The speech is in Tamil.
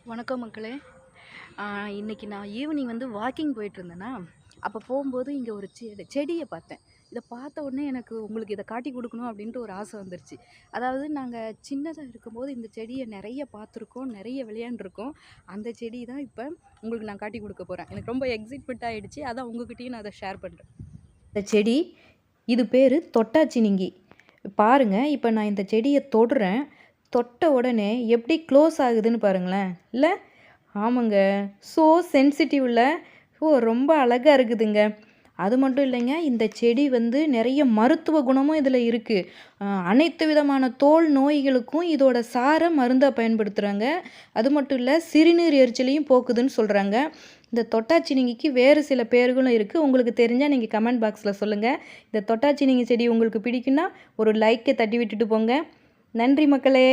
வணக்கம் மக்களே. இன்னைக்கு நான் ஈவினிங் வந்து வாக்கிங் போயிட்டுருந்தேனா, அப்போ போகும்போது இங்கே ஒரு செடியை பார்த்தேன். இதை பார்த்த உடனே எனக்கு உங்களுக்கு இதை காட்டி கொடுக்கணும் அப்படின்ட்டு ஒரு ஆசை வந்துருச்சு. அதாவது நாங்கள் சின்னதாக இருக்கும்போது இந்த செடியை நிறைய பார்த்துருக்கோம், நிறைய விளையாண்டுருக்கோம். அந்த செடி தான் இப்போ உங்களுக்கு நான் காட்டி கொடுக்க போகிறேன். எனக்கு ரொம்ப எக்ஸைட்மெண்ட் ஆகிடுச்சு, அதான் உங்ககிட்டயும் நான் அதை ஷேர் பண்ணுறேன். இந்த செடி இது பேர் தொட்டாச்சினிங்கி. பாருங்க, இப்போ நான் இந்த செடியை தொடுறேன். தொட்ட உடனே எப்படி க்ளோஸ் ஆகுதுன்னு பாருங்களேன். இல்லை, ஆமாங்க, ஸோ சென்சிட்டிவ்ல. ரொம்ப அழகாக இருக்குதுங்க. அது மட்டும் இல்லைங்க, இந்த செடி வந்து நிறைய மருத்துவ குணமும் இதில் இருக்குது. அனைத்து விதமான தோல் நோய்களுக்கும் இதோட சாரை மருந்தாக பயன்படுத்துகிறாங்க. அது மட்டும் இல்லை, சிறுநீர் எரிச்சலையும் போக்குதுன்னு சொல்கிறாங்க. இந்த தொட்டாச்சினிங்கிக்கு வேறு சில பேர்களும் இருக்குது. உங்களுக்கு தெரிஞ்சால் நீங்கள் கமெண்ட் பாக்ஸில் சொல்லுங்கள். இந்த தொட்டாச்சினிங்கி செடி உங்களுக்கு பிடிக்குன்னா ஒரு லைக்கை தட்டி விட்டுட்டு போங்க. நன்றி மக்களே.